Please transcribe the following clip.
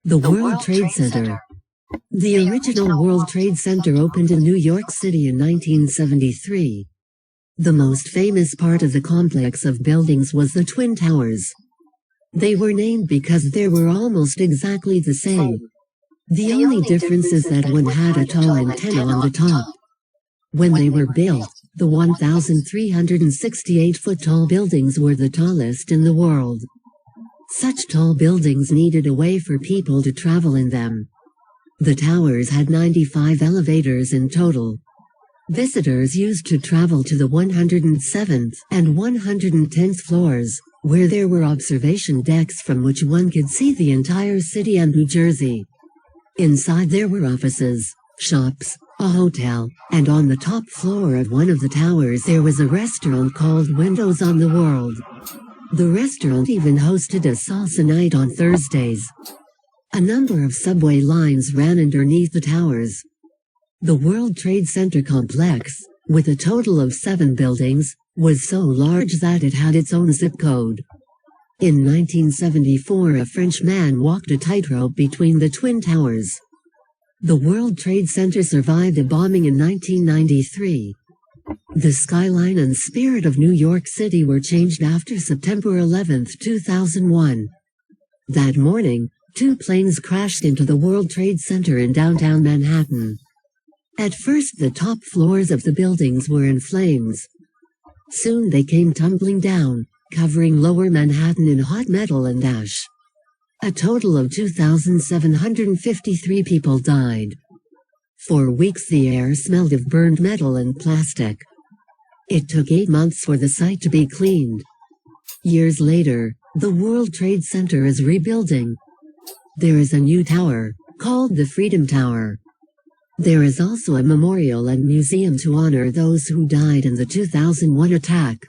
The World Trade Center. The original World Trade Center opened in New York City in 1973. The most famous part of the complex of buildings was the Twin Towers. They were named because they were almost exactly the same. The only difference is that one had a tall antenna on the top. When they were built, the 1,368-foot tall buildings were the tallest in the world. Such tall buildings needed a way for people to travel in them. The towers had 95 elevators in total. Visitors used to travel to the 107th and 110th floors, where there were observation decks from which one could see the entire city and New Jersey. Inside there were offices, shops, a hotel, and on the top floor of one of the towers there was a restaurant called Windows on the World. The restaurant even hosted a salsa night on Thursdays. A number of subway lines ran underneath the towers. The World Trade Center complex, with a total of 7 buildings, was so large that it had its own zip code. In 1974, a French man walked a tightrope between the Twin Towers. The World Trade Center survived a bombing in 1993. The skyline and spirit of New York City were changed after September 11, 2001. That morning, 2 planes crashed into the World Trade Center in downtown Manhattan. At first the top floors of the buildings were in flames. Soon they came tumbling down, covering lower Manhattan in hot metal and ash. A total of 2,753 people died. For weeks the air smelled of burned metal and plastic. It took 8 months for the site to be cleaned. Years later, the World Trade Center is rebuilding. There is a new tower, called the Freedom Tower. There is also a memorial and museum to honor those who died in the 2001 attack.